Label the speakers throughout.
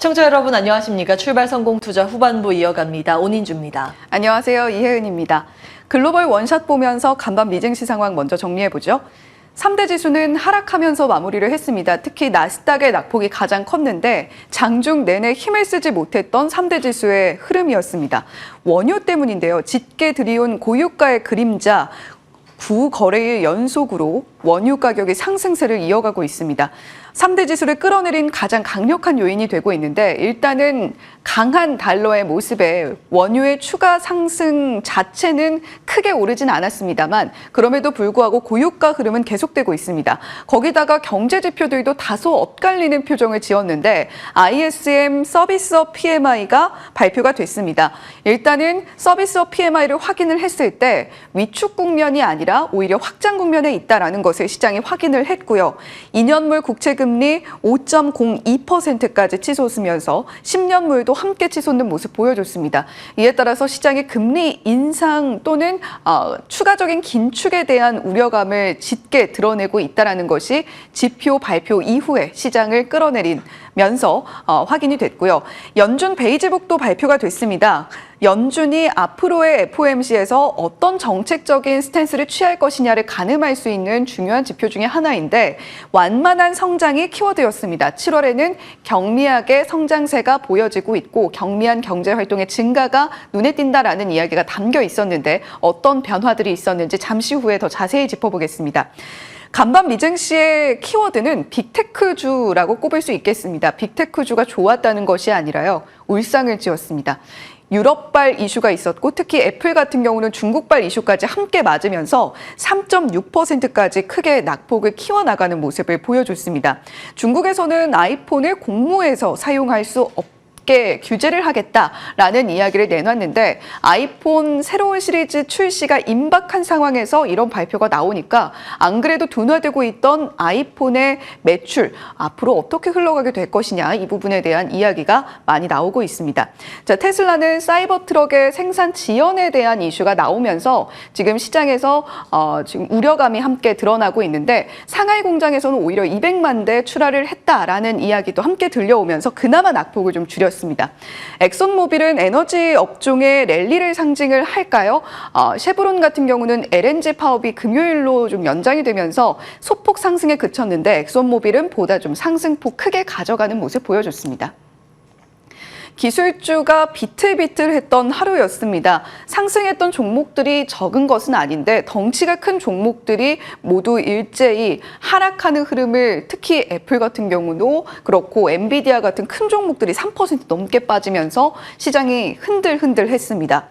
Speaker 1: 시청자 여러분 안녕하십니까? 출발 성공 투자 후반부 이어갑니다. 온인주입니다.
Speaker 2: 안녕하세요. 이혜은입니다. 글로벌 원샷 보면서 간밤 미증시 상황 먼저 정리해보죠. 3대 지수는 하락하면서 마무리를 했습니다. 특히 나스닥의 낙폭이 가장 컸는데 장중 내내 힘을 쓰지 못했던 3대 지수의 흐름이었습니다. 원유 때문인데요. 짙게 들이온 고유가의 그림자, 9거래일 연속으로 원유 가격이 상승세를 이어가고 있습니다. 3대 지수를 끌어내린 가장 강력한 요인이 되고 있는데 일단은 강한 달러의 모습에 원유의 추가 상승 자체는 크게 오르진 않았습니다만 그럼에도 불구하고 고유가 흐름은 계속되고 있습니다. 거기다가 경제 지표들도 다소 엇갈리는 표정을 지었는데 ISM 서비스업 PMI가 발표가 됐습니다. 일단은 서비스업 PMI를 확인을 했을 때 위축 국면이 아니라 오히려 확장 국면에 있다라는 것을 시장이 확인을 했고요. 2년물 국채금리 5.02%까지 치솟으면서 10년물도 함께 치솟는 모습 보여줬습니다. 이에 따라서 시장의 금리 인상 또는 추가적인 긴축에 대한 우려감을 짙게 드러내고 있다는 것이 지표 발표 이후에 시장을 끌어내리면서 확인이 됐고요. 연준 베이지북도 발표가 됐습니다. 연준이 앞으로의 FOMC에서 어떤 정책적인 스탠스를 취할 것이냐를 가늠할 수 있는 중요한 지표 중에 하나인데 완만한 성장이 키워드였습니다. 7월에는 경미하게 성장세가 보여지고 있고 경미한 경제활동의 증가가 눈에 띈다라는 이야기가 담겨 있었는데 어떤 변화들이 있었는지 잠시 후에 더 자세히 짚어보겠습니다. 간밤 미증시의 키워드는 빅테크주라고 꼽을 수 있겠습니다. 빅테크주가 좋았다는 것이 아니라요. 울상을 지었습니다. 유럽발 이슈가 있었고 특히 애플 같은 경우는 중국발 이슈까지 함께 맞으면서 3.6%까지 크게 낙폭을 키워나가는 모습을 보여줬습니다. 중국에서는 아이폰을 공무에서 사용할 수 없게 규제를 하겠다라는 이야기를 내놨는데 아이폰 새로운 시리즈 출시가 임박한 상황에서 이런 발표가 나오니까 안 그래도 둔화되고 있던 아이폰의 매출 앞으로 어떻게 흘러가게 될 것이냐 이 부분에 대한 이야기가 많이 나오고 있습니다. 자, 테슬라는 사이버 트럭의 생산 지연에 대한 이슈가 나오면서 지금 시장에서 지금 우려감이 함께 드러나고 있는데 상하이 공장에서는 오히려 200만 대 출하를 했다라는 이야기도 함께 들려오면서 그나마 낙폭을 좀 줄였습니다. 엑손모빌은 에너지 업종의 랠리를 상징을 할까요? 쉐브론 같은 경우는 LNG 파업이 금요일로 좀 연장이 되면서 소폭 상승에 그쳤는데 엑손모빌은 보다 좀 상승폭 크게 가져가는 모습 보여줬습니다. 기술주가 비틀비틀했던 하루였습니다. 상승했던 종목들이 적은 것은 아닌데 덩치가 큰 종목들이 모두 일제히 하락하는 흐름을 특히 애플 같은 경우도 그렇고 엔비디아 같은 큰 종목들이 3% 넘게 빠지면서 시장이 흔들흔들했습니다.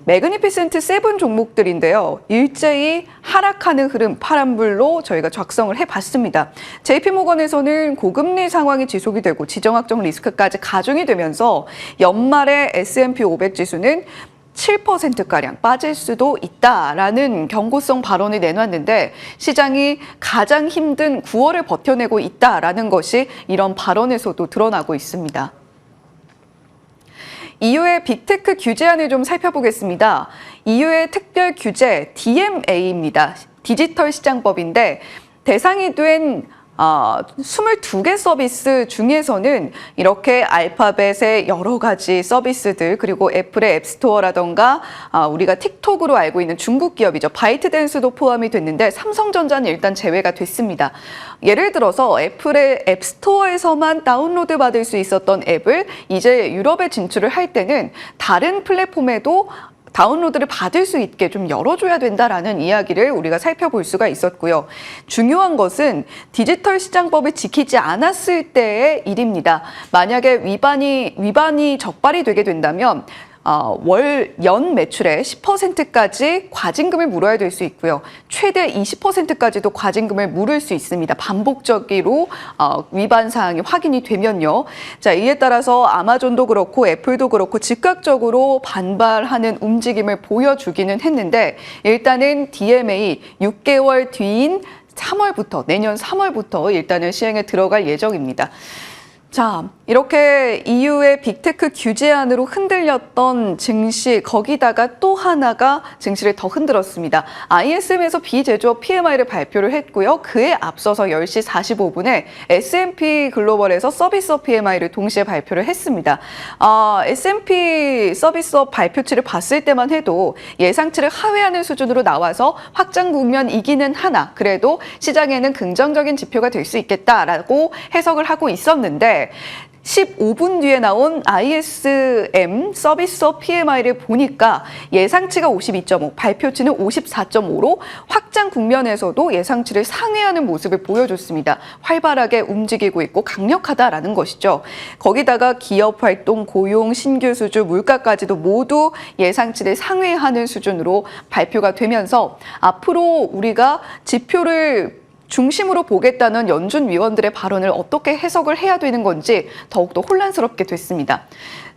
Speaker 2: 매그니피센트 7 종목들인데요. 일제히 하락하는 흐름 파란불로 저희가 작성을 해봤습니다. JP모건에서는 고금리 상황이 지속이 되고 지정학적 리스크까지 가중이 되면서 연말에 S&P 500 지수는 7%가량 빠질 수도 있다라는 경고성 발언을 내놨는데 시장이 가장 힘든 9월을 버텨내고 있다라는 것이 이런 발언에서도 드러나고 있습니다. EU의 빅테크 규제안을 좀 살펴보겠습니다. EU의 특별 규제 DMA입니다. 디지털 시장법인데 대상이 된 22개 서비스 중에서는 이렇게 알파벳의 여러 가지 서비스들 그리고 애플의 앱스토어라던가 우리가 틱톡으로 알고 있는 중국 기업이죠. 바이트댄스도 포함이 됐는데 삼성전자는 일단 제외가 됐습니다. 예를 들어서 애플의 앱스토어에서만 다운로드 받을 수 있었던 앱을 이제 유럽에 진출을 할 때는 다른 플랫폼에도 다운로드를 받을 수 있게 좀 열어줘야 된다라는 이야기를 우리가 살펴볼 수가 있었고요. 중요한 것은 디지털 시장법을 지키지 않았을 때의 일입니다. 만약에 위반이 적발이 되게 된다면 연 매출의 10%까지 과징금을 물어야 될 수 있고요. 최대 20%까지도 과징금을 물을 수 있습니다. 반복적으로 위반 사항이 확인이 되면요. 자, 이에 따라서 아마존도 그렇고 애플도 그렇고 즉각적으로 반발하는 움직임을 보여주기는 했는데 일단은 DMA 6개월 뒤인 3월부터 내년 3월부터 일단은 시행에 들어갈 예정입니다. 자, 이렇게 EU의 빅테크 규제안으로 흔들렸던 증시, 거기다가 또 하나가 증시를 더 흔들었습니다. ISM에서 비제조업 PMI를 발표를 했고요. 그에 앞서서 10시 45분에 S&P 글로벌에서 서비스업 PMI를 동시에 발표를 했습니다. S&P 서비스업 발표치를 봤을 때만 해도 예상치를 하회하는 수준으로 나와서 확장 국면이기는 하나, 그래도 시장에는 긍정적인 지표가 될 수 있겠다라고 해석을 하고 있었는데 15분 뒤에 나온 ISM 서비스업 PMI를 보니까 예상치가 52.5, 발표치는 54.5로 확장 국면에서도 예상치를 상회하는 모습을 보여줬습니다. 활발하게 움직이고 있고 강력하다라는 것이죠. 거기다가 기업 활동, 고용, 신규 수주, 물가까지도 모두 예상치를 상회하는 수준으로 발표가 되면서 앞으로 우리가 지표를 중심으로 보겠다는 연준 위원들의 발언을 어떻게 해석을 해야 되는 건지 더욱더 혼란스럽게 됐습니다.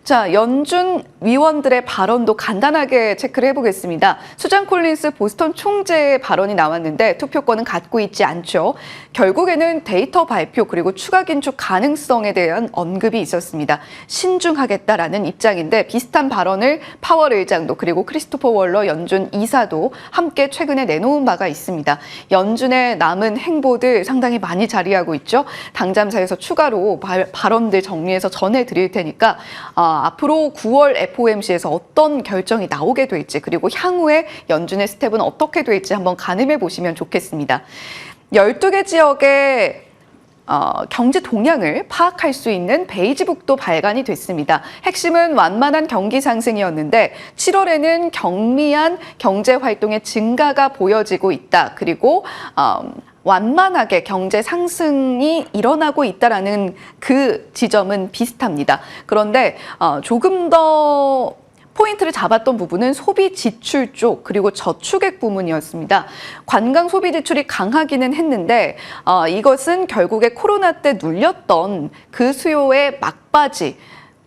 Speaker 2: 자, 연준 위원들의 발언도 간단하게 체크를 해보겠습니다. 수잔 콜린스 보스턴 총재의 발언이 나왔는데 투표권은 갖고 있지 않죠. 결국에는 데이터 발표 그리고 추가 긴축 가능성에 대한 언급이 있었습니다. 신중하겠다라는 입장인데 비슷한 발언을 파월 의장도 그리고 크리스토퍼 월러 연준 이사도 함께 최근에 내놓은 바가 있습니다. 연준의 남은 행보들 상당히 많이 자리하고 있죠. 당잠사에서 추가로 발언들 정리해서 전해드릴 테니까 앞으로 9월 FOMC에서 어떤 결정이 나오게 될지 그리고 향후에 연준의 스텝은 어떻게 될지 한번 가늠해 보시면 좋겠습니다. 12개 지역의 경제 동향을 파악할 수 있는 베이지북도 발간이 됐습니다. 핵심은 완만한 경기 상승이었는데 7월에는 경미한 경제 활동의 증가가 보여지고 있다. 그리고 완만하게 경제 상승이 일어나고 있다라는 그 지점은 비슷합니다. 그런데 조금 더 포인트를 잡았던 부분은 소비 지출 쪽 그리고 저축액 부문이었습니다. 관광 소비 지출이 강하기는 했는데 이것은 결국에 코로나 때 눌렸던 그 수요의 막바지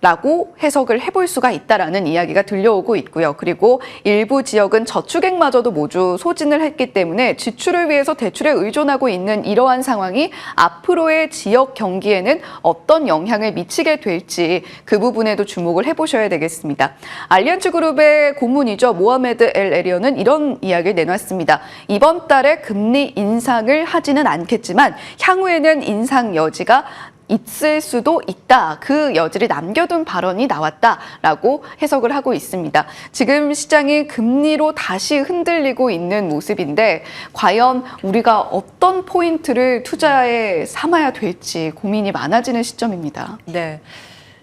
Speaker 2: 라고 해석을 해볼 수가 있다라는 이야기가 들려오고 있고요. 그리고 일부 지역은 저축액마저도 모두 소진을 했기 때문에 지출을 위해서 대출에 의존하고 있는 이러한 상황이 앞으로의 지역 경기에는 어떤 영향을 미치게 될지 그 부분에도 주목을 해보셔야 되겠습니다. 알리안츠 그룹의 고문이죠. 모하메드 엘 에리언은 이런 이야기를 내놨습니다. 이번 달에 금리 인상을 하지는 않겠지만 향후에는 인상 여지가 있을 수도 있다. 그 여지를 남겨둔 발언이 나왔다라고 해석을 하고 있습니다. 지금 시장이 금리로 다시 흔들리고 있는 모습인데 과연 우리가 어떤 포인트를 투자에 삼아야 될지 고민이 많아지는 시점입니다.
Speaker 1: 네,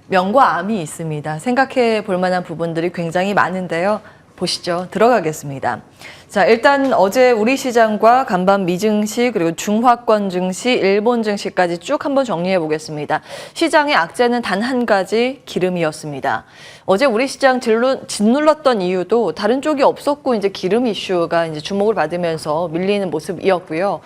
Speaker 1: 명과 암이 있습니다. 생각해 볼 만한 부분들이 굉장히 많은데요. 보시죠. 들어가겠습니다. 자, 일단 어제 우리 시장과 간밤 미증시 그리고 중화권 증시, 일본 증시까지 쭉 한번 정리해 보겠습니다. 시장의 악재는 단 한 가지, 기름이었습니다. 어제 우리 시장 짓눌렀던 이유도 다른 쪽이 없었고 이제 기름 이슈가 이제 주목을 받으면서 밀리는 모습이었고요.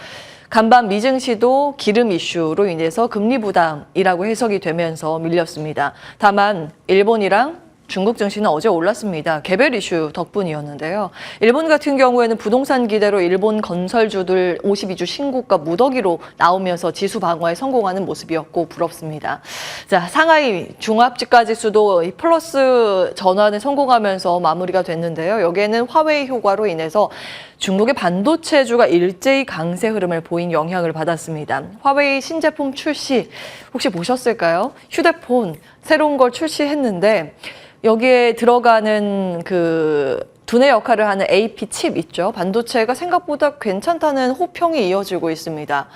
Speaker 1: 간밤 미증시도 기름 이슈로 인해서 금리 부담이라고 해석이 되면서 밀렸습니다. 다만 일본이랑 중국 증시는 어제 올랐습니다. 개별 이슈 덕분이었는데요. 일본 같은 경우에는 부동산 기대로 일본 건설주들 52주 신고가 무더기로 나오면서 지수 방어에 성공하는 모습이었고 부럽습니다. 자, 상하이 종합지가지수도 플러스 전환에 성공하면서 마무리가 됐는데요. 여기에는 화웨이 효과로 인해서 중국의 반도체주가 일제히 강세 흐름을 보인 영향을 받았습니다. 화웨이 신제품 출시 혹시 보셨을까요? 휴대폰 새로운 걸 출시했는데 여기에 들어가는 그 두뇌 역할을 하는 AP 칩 있죠. 반도체가 생각보다 괜찮다는 호평이 이어지고 있습니다.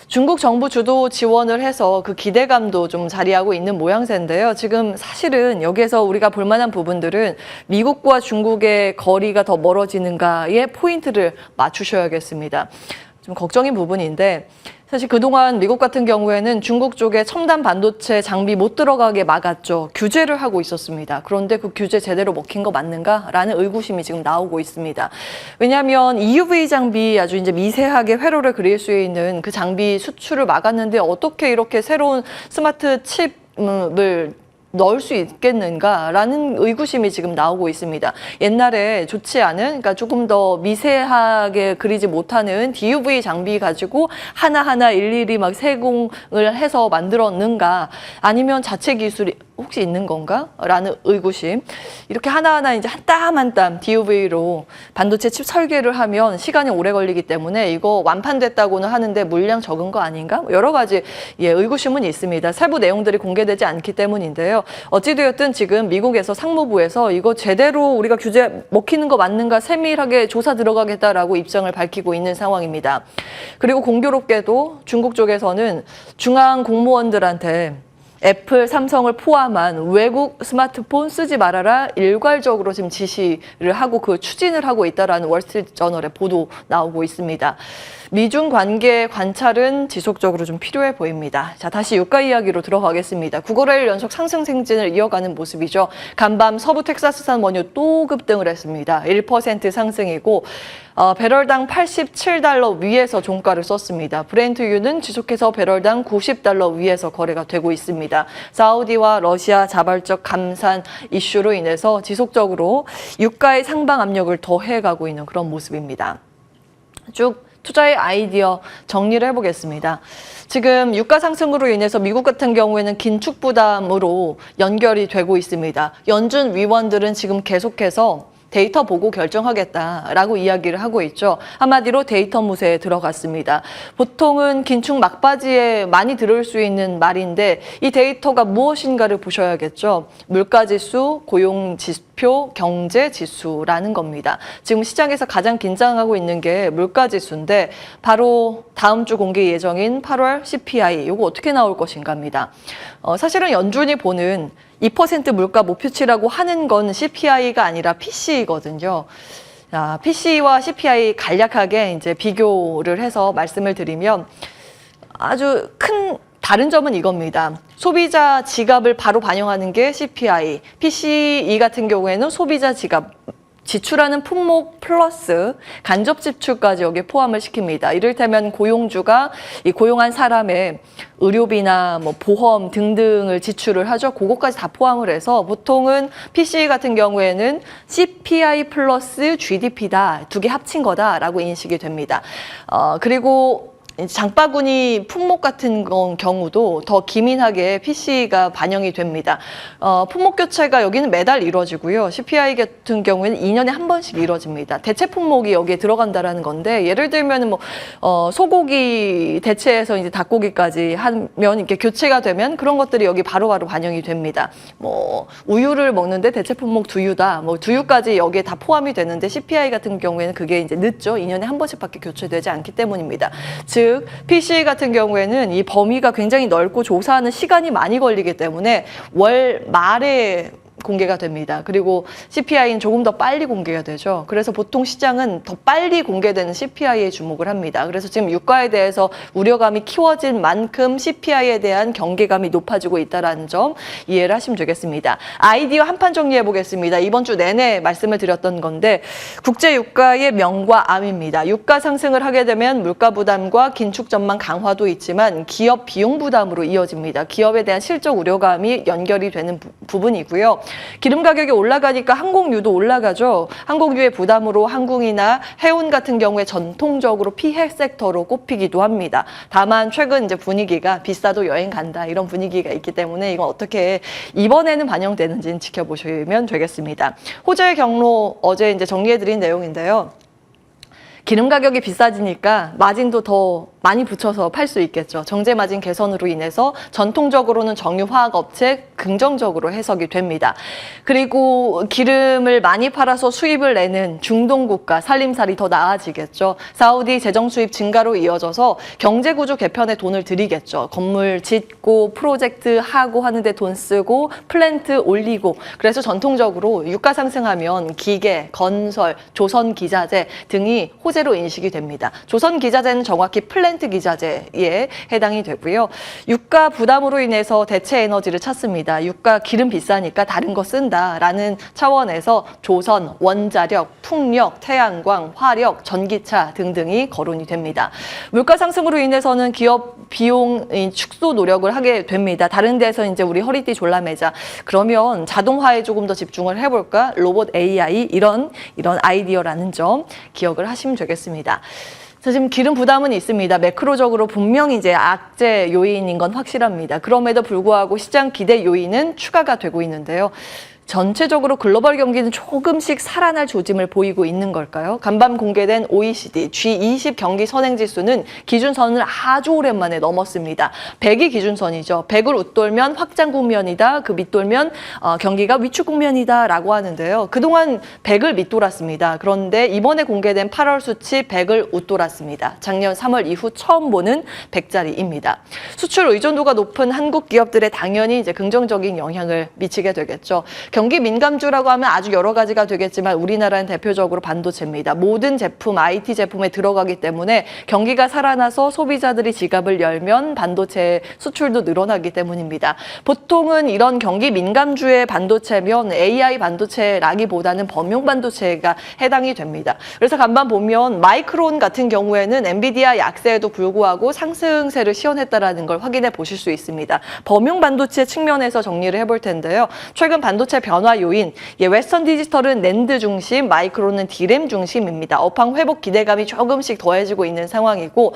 Speaker 1: 중국 정부 주도 지원을 해서 그 기대감도 좀 자리하고 있는 모양새인데요. 지금 사실은 여기에서 우리가 볼 만한 부분들은 미국과 중국의 거리가 더 멀어지는가에 포인트를 맞추셔야겠습니다. 좀 걱정인 부분인데 사실 그동안 미국 같은 경우에는 중국 쪽에 첨단 반도체 장비 못 들어가게 막았죠. 규제를 하고 있었습니다. 그런데 그 규제 제대로 먹힌 거 맞는가라는 의구심이 지금 나오고 있습니다. 왜냐하면 EUV 장비 아주 이제 미세하게 회로를 그릴 수 있는 그 장비 수출을 막았는데 어떻게 이렇게 새로운 스마트 칩을 넣을 수 있겠는가라는 의구심이 지금 나오고 있습니다. 옛날에 좋지 않은, 그러니까 조금 더 미세하게 그리지 못하는 DUV 장비 가지고 하나하나 일일이 막 세공을 해서 만들었는가, 아니면 자체 기술이 혹시 있는 건가? 라는 의구심. 이렇게 하나하나 이제 한 땀 한 땀 DUV로 반도체 칩 설계를 하면 시간이 오래 걸리기 때문에 이거 완판됐다고는 하는데 물량 적은 거 아닌가? 여러 가지 의구심은 있습니다. 세부 내용들이 공개되지 않기 때문인데요. 어찌되었든 지금 미국에서 상무부에서 이거 제대로 우리가 규제 먹히는 거 맞는가 세밀하게 조사 들어가겠다라고 입장을 밝히고 있는 상황입니다. 그리고 공교롭게도 중국 쪽에서는 중앙 공무원들한테 애플, 삼성을 포함한 외국 스마트폰 쓰지 말아라 일괄적으로 지금 지시를 하고 그 추진을 하고 있다라는 월스트리트저널의 보도 나오고 있습니다. 미중 관계 관찰은 지속적으로 좀 필요해 보입니다. 자, 다시 유가 이야기로 들어가겠습니다. 9거래일 연속 상승 행진을 이어가는 모습이죠. 간밤 서부 텍사스산 원유 또 급등을 했습니다. 1% 상승이고 배럴당 87달러 위에서 종가를 썼습니다. 브렌트유는 지속해서 배럴당 90달러 위에서 거래가 되고 있습니다. 사우디와 러시아 자발적 감산 이슈로 인해서 지속적으로 유가의 상방 압력을 더해가고 있는 그런 모습입니다. 쭉 투자의 아이디어 정리를 해보겠습니다. 지금 유가 상승으로 인해서 미국 같은 경우에는 긴축 부담으로 연결이 되고 있습니다. 연준 위원들은 지금 계속해서 데이터 보고 결정하겠다라고 이야기를 하고 있죠. 한마디로 데이터 무새에 들어갔습니다. 보통은 긴축 막바지에 많이 들을 수 있는 말인데 이 데이터가 무엇인가를 보셔야겠죠. 물가지수, 고용지표, 경제지수라는 겁니다. 지금 시장에서 가장 긴장하고 있는 게 물가지수인데 바로 다음 주 공개 예정인 8월 CPI, 이거 어떻게 나올 것인가입니다. 사실은 연준이 보는 2% 물가 목표치라고 하는 건 CPI가 아니라 PC이거든요. PC와 CPI 간략하게 이제 비교를 해서 말씀을 드리면 아주 큰 다른 점은 이겁니다. 소비자 지갑을 바로 반영하는 게 CPI, PCE 같은 경우에는 소비자 지갑, 지출하는 품목 플러스 간접 지출까지 여기에 포함을 시킵니다. 이를테면 고용주가 이 고용한 사람의 의료비나 뭐 보험 등등을 지출을 하죠. 그거까지 다 포함을 해서 보통은 PCE 같은 경우에는 CPI 플러스 GDP다. 두 개 합친 거다라고 인식이 됩니다. 그리고 장바구니 품목 같은 경우도 더 기민하게 PC가 반영이 됩니다. 품목 교체가 여기는 매달 이루어지고요. CPI 같은 경우에는 2년에 한 번씩 이루어집니다. 대체 품목이 여기에 들어간다라는 건데 예를 들면 뭐 소고기 대체해서 이제 닭고기까지 하면 이렇게 교체가 되면 그런 것들이 여기 바로바로 반영이 됩니다. 뭐 우유를 먹는데 대체 품목 두유다. 뭐 두유까지 여기에 다 포함이 되는데 CPI 같은 경우에는 그게 이제 늦죠. 2년에 한 번씩밖에 교체되지 않기 때문입니다. 즉 PCE 같은 경우에는 이 범위가 굉장히 넓고 조사하는 시간이 많이 걸리기 때문에 월 말에 공개가 됩니다. 그리고 CPI는 조금 더 빨리 공개가 되죠. 그래서 보통 시장은 더 빨리 공개되는 CPI에 주목을 합니다. 그래서 지금 유가에 대해서 우려감이 키워진 만큼 CPI에 대한 경계감이 높아지고 있다는 점 이해를 하시면 되겠습니다. 아이디어 한판 정리해 보겠습니다. 이번 주 내내 말씀을 드렸던 건데 국제 유가의 명과 암입니다. 유가 상승을 하게 되면 물가 부담과 긴축 전망 강화도 있지만 기업 비용 부담으로 이어집니다. 기업에 대한 실적 우려감이 연결이 되는 부분이고요. 기름 가격이 올라가니까 항공유도 올라가죠. 항공유의 부담으로 항공이나 해운 같은 경우에 전통적으로 피해 섹터로 꼽히기도 합니다. 다만 최근 이제 분위기가 비싸도 여행 간다 이런 분위기가 있기 때문에 이건 어떻게 이번에는 반영되는지는 지켜보시면 되겠습니다. 호재의 경로 어제 이제 정리해드린 내용인데요. 기름 가격이 비싸지니까 마진도 더 많이 붙여서 팔 수 있겠죠. 정제 마진 개선으로 인해서 전통적으로는 정유화학업체 긍정적으로 해석이 됩니다. 그리고 기름을 많이 팔아서 수입을 내는 중동 국가 살림살이 더 나아지겠죠. 사우디 재정 수입 증가로 이어져서 경제 구조 개편에 돈을 들이겠죠. 건물 짓고 프로젝트 하고 하는데 돈 쓰고 플랜트 올리고 그래서 전통적으로 유가 상승하면 기계, 건설, 조선 기자재 등이 호재로 인식이 됩니다. 조선 기자재는 정확히 플랜트 10% 기자재에 해당이 되고요. 유가 부담으로 인해서 대체 에너지를 찾습니다. 유가 기름 비싸니까 다른 거 쓴다라는 차원에서 조선, 원자력, 풍력, 태양광, 화력, 전기차 등등이 거론이 됩니다. 물가 상승으로 인해서는 기업 비용 축소 노력을 하게 됩니다. 다른 데서 이제 우리 허리띠 졸라매자. 그러면 자동화에 조금 더 집중을 해볼까? 로봇 AI 이런 아이디어라는 점 기억을 하시면 되겠습니다. 자, 지금 기름 부담은 있습니다. 매크로적으로 분명히 이제 악재 요인인 건 확실합니다. 그럼에도 불구하고 시장 기대 요인은 추가가 되고 있는데요. 전체적으로 글로벌 경기는 조금씩 살아날 조짐을 보이고 있는 걸까요? 간밤 공개된 OECD G20 경기 선행지수는 기준선을 아주 오랜만에 넘었습니다. 100이 기준선이죠. 100을 웃돌면 확장 국면이다. 그 밑돌면 경기가 위축 국면이다 라고 하는데요. 그동안 100을 밑돌았습니다. 그런데 이번에 공개된 8월 수치 100을 웃돌았습니다. 작년 3월 이후 처음 보는 100자리입니다. 수출 의존도가 높은 한국 기업들에 당연히 이제 긍정적인 영향을 미치게 되겠죠. 경기 민감주라고 하면 아주 여러 가지가 되겠지만 우리나라는 대표적으로 반도체입니다. 모든 제품, IT 제품에 들어가기 때문에 경기가 살아나서 소비자들이 지갑을 열면 반도체 수출도 늘어나기 때문입니다. 보통은 이런 경기 민감주의 반도체면 AI 반도체라기보다는 범용 반도체가 해당이 됩니다. 그래서 간밤 보면 마이크론 같은 경우에는 엔비디아 약세에도 불구하고 상승세를 시현했다는 걸 확인해 보실 수 있습니다. 범용 반도체 측면에서 정리를 해볼 텐데요. 최근 반도체 변화 요인, 웨스턴 디지털은 낸드 중심, 마이크론은 디램 중심입니다. 업황 회복 기대감이 조금씩 더해지고 있는 상황이고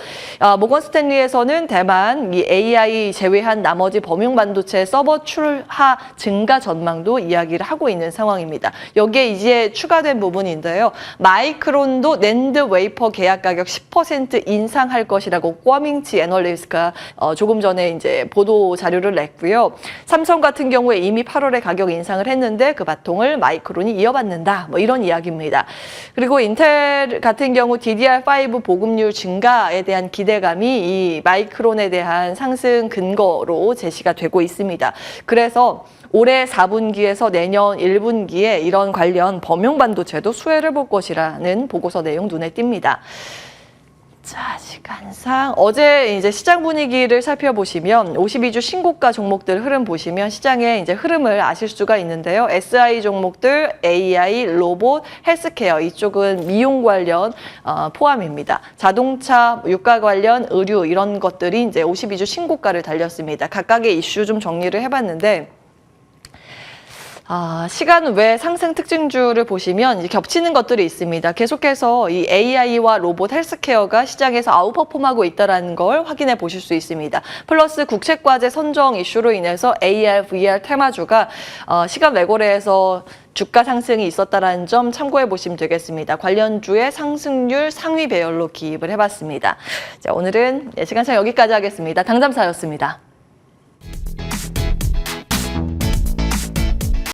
Speaker 1: 모건 스탠리에서는 대만, AI 제외한 나머지 범용 반도체 서버 출하 증가 전망도 이야기를 하고 있는 상황입니다. 여기에 이제 추가된 부분인데요. 마이크론도 낸드 웨이퍼 계약 가격 10% 인상할 것이라고 꽈밍치 애널리스트가 조금 전에 이제 보도 자료를 냈고요. 삼성 같은 경우에 이미 8월에 가격 인상을 했는데 그 바통을 마이크론이 이어받는다. 뭐 이런 이야기입니다. 그리고 인텔 같은 경우 DDR5 보급률 증가에 대한 기대감이 이 마이크론에 대한 상승 근거로 제시가 되고 있습니다. 그래서 올해 4분기에서 내년 1분기에 이런 관련 범용 반도체도 수혜를 볼 것이라는 보고서 내용 눈에 띕니다. 자, 시간상 어제 이제 시장 분위기를 살펴보시면 52주 신고가 종목들 흐름 보시면 시장의 이제 흐름을 아실 수가 있는데요. SI 종목들, AI, 로봇, 헬스케어 이쪽은 미용 관련 포함입니다. 자동차, 유가 관련, 의류 이런 것들이 이제 52주 신고가를 달렸습니다. 각각의 이슈 좀 정리를 해봤는데. 시간 외 상승 특징주를 보시면 이제 겹치는 것들이 있습니다. 계속해서 이 AI와 로봇 헬스케어가 시장에서 아웃퍼폼하고 있다는 걸 확인해 보실 수 있습니다. 플러스 국책과제 선정 이슈로 인해서 AR, VR 테마주가 시간 외거래에서 주가 상승이 있었다는 점 참고해 보시면 되겠습니다. 관련주의 상승률 상위 배열로 기입을 해봤습니다. 자, 오늘은 시간차 여기까지 하겠습니다. 당잠사였습니다.